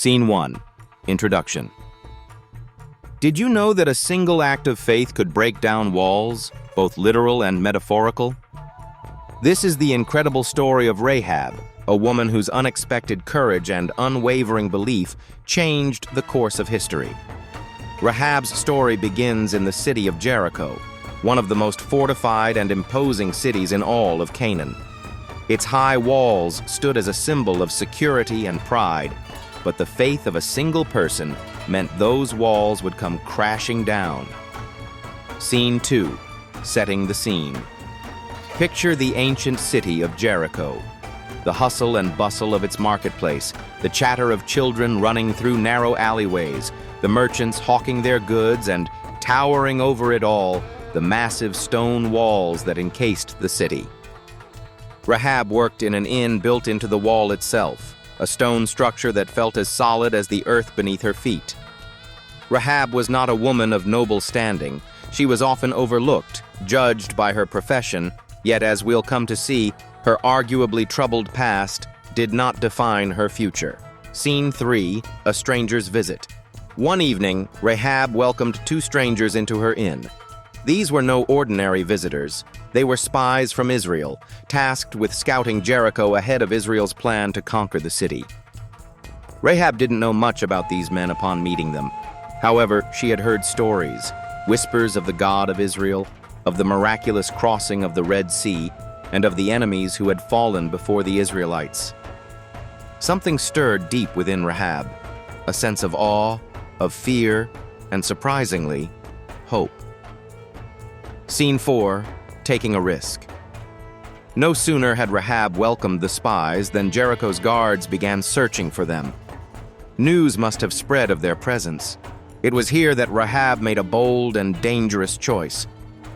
Scene 1. Introduction. Did you know that a single act of faith could break down walls, both literal and metaphorical? This is the incredible story of Rahab, a woman whose unexpected courage and unwavering belief changed the course of history. Rahab's story begins in the city of Jericho, one of the most fortified and imposing cities in all of Canaan. Its high walls stood as a symbol of security and pride, but the faith of a single person meant those walls would come crashing down. Scene 2. Setting the scene. Picture the ancient city of Jericho. The hustle and bustle of its marketplace, the chatter of children running through narrow alleyways, the merchants hawking their goods, and towering over it all, the massive stone walls that encased the city. Rahab worked in an inn built into the wall itself, a stone structure that felt as solid as the earth beneath her feet. Rahab was not a woman of noble standing. She was often overlooked, judged by her profession, yet as we'll come to see, her arguably troubled past did not define her future. Scene 3. A stranger's visit. One evening, Rahab welcomed two strangers into her inn. These were no ordinary visitors. They were spies from Israel, tasked with scouting Jericho ahead of Israel's plan to conquer the city. Rahab didn't know much about these men upon meeting them. However, she had heard stories, whispers of the God of Israel, of the miraculous crossing of the Red Sea, and of the enemies who had fallen before the Israelites. Something stirred deep within Rahab, a sense of awe, of fear, and surprisingly, hope. Scene 4. Taking a risk. No sooner had Rahab welcomed the spies than Jericho's guards began searching for them. News must have spread of their presence. It was here that Rahab made a bold and dangerous choice.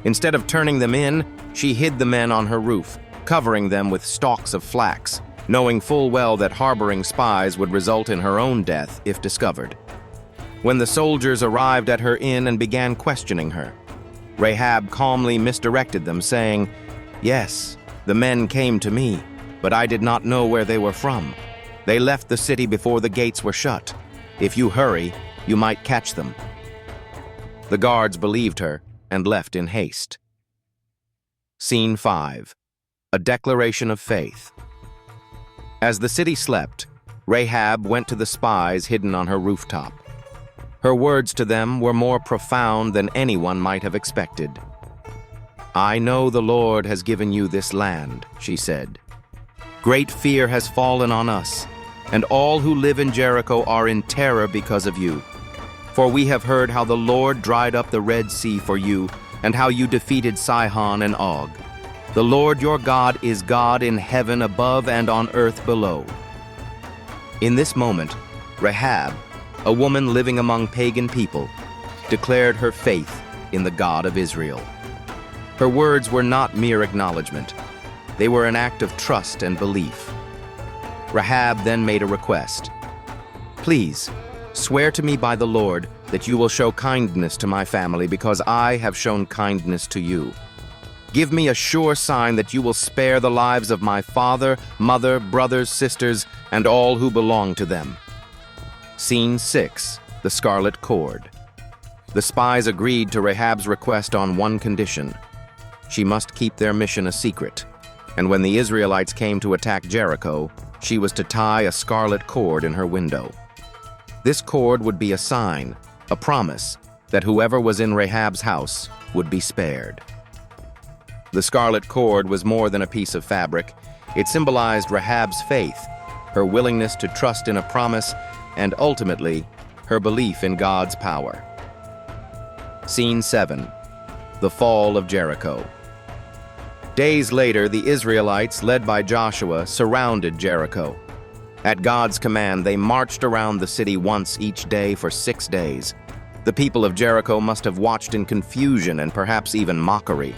Instead of turning them in, she hid the men on her roof, covering them with stalks of flax, knowing full well that harboring spies would result in her own death if discovered. When the soldiers arrived at her inn and began questioning her, Rahab calmly misdirected them, saying, "Yes, the men came to me, but I did not know where they were from. They left the city before the gates were shut. If you hurry, you might catch them." The guards believed her and left in haste. Scene 5. A declaration of faith. As the city slept, Rahab went to the spies hidden on her rooftop. Her words to them were more profound than anyone might have expected. "I know the Lord has given you this land," she said. "Great fear has fallen on us, and all who live in Jericho are in terror because of you. For we have heard how the Lord dried up the Red Sea for you, and how you defeated Sihon and Og. The Lord your God is God in heaven above and on earth below." In this moment, Rahab, a woman living among pagan people, declared her faith in the God of Israel. Her words were not mere acknowledgement. They were an act of trust and belief. Rahab then made a request. "Please, swear to me by the Lord that you will show kindness to my family because I have shown kindness to you. Give me a sure sign that you will spare the lives of my father, mother, brothers, sisters, and all who belong to them." Scene 6. The Scarlet Cord. The spies agreed to Rahab's request on one condition. She must keep their mission a secret, and when the Israelites came to attack Jericho, she was to tie a scarlet cord in her window. This cord would be a sign, a promise, that whoever was in Rahab's house would be spared. The scarlet cord was more than a piece of fabric. It symbolized Rahab's faith, her willingness to trust in a promise, and ultimately, her belief in God's power. Scene 7. The Fall of Jericho. Days later, the Israelites, led by Joshua, surrounded Jericho. At God's command, they marched around the city once each day for 6 days. The people of Jericho must have watched in confusion and perhaps even mockery.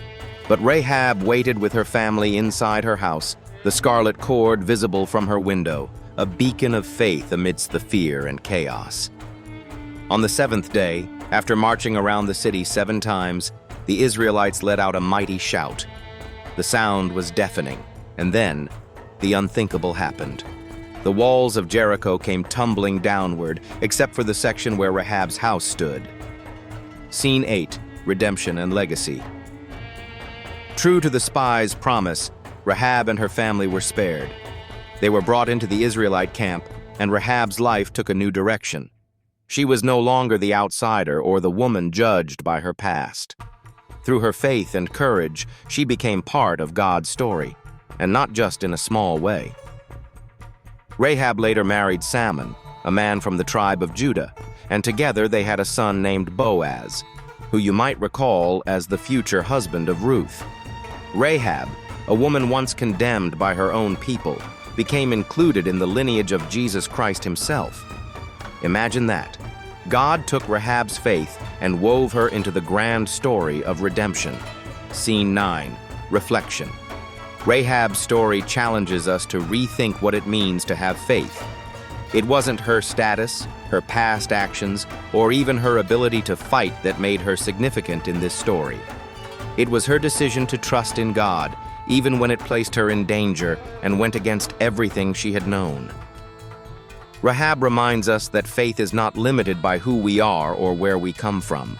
But Rahab waited with her family inside her house, the scarlet cord visible from her window, a beacon of faith amidst the fear and chaos. On the 7th day, after marching around the city 7 times, the Israelites let out a mighty shout. The sound was deafening, and then the unthinkable happened. The walls of Jericho came tumbling downward, except for the section where Rahab's house stood. Scene 8. Redemption and Legacy. True to the spy's promise, Rahab and her family were spared. They were brought into the Israelite camp, and Rahab's life took a new direction. She was no longer the outsider or the woman judged by her past. Through her faith and courage, she became part of God's story, and not just in a small way. Rahab later married Salmon, a man from the tribe of Judah, and together they had a son named Boaz, who you might recall as the future husband of Ruth. Rahab, a woman once condemned by her own people, became included in the lineage of Jesus Christ himself. Imagine that. God took Rahab's faith and wove her into the grand story of redemption. Scene 9. Reflection. Rahab's story challenges us to rethink what it means to have faith. It wasn't her status, her past actions, or even her ability to fight that made her significant in this story. It was her decision to trust in God, even when it placed her in danger and went against everything she had known. Rahab reminds us that faith is not limited by who we are or where we come from.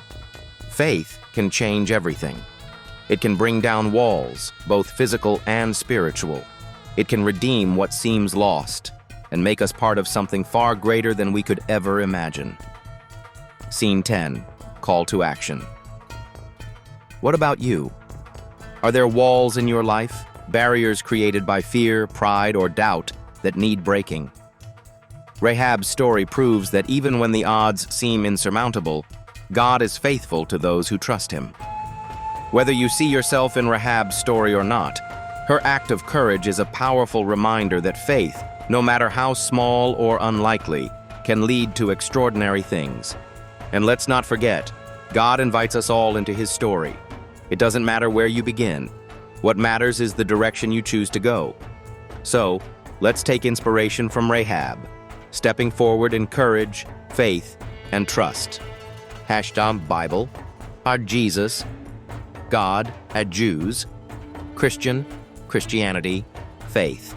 Faith can change everything. It can bring down walls, both physical and spiritual. It can redeem what seems lost and make us part of something far greater than we could ever imagine. Scene 10. Call to action. What about you? Are there walls in your life, barriers created by fear, pride, or doubt that need breaking? Rahab's story proves that even when the odds seem insurmountable, God is faithful to those who trust him. Whether you see yourself in Rahab's story or not, her act of courage is a powerful reminder that faith, no matter how small or unlikely, can lead to extraordinary things. And let's not forget, God invites us all into his story. It doesn't matter where you begin. What matters is the direction you choose to go. So, let's take inspiration from Rahab, stepping forward in courage, faith, and trust. #Bible, #Jesus, God, #Jews, Christian, Christianity, faith.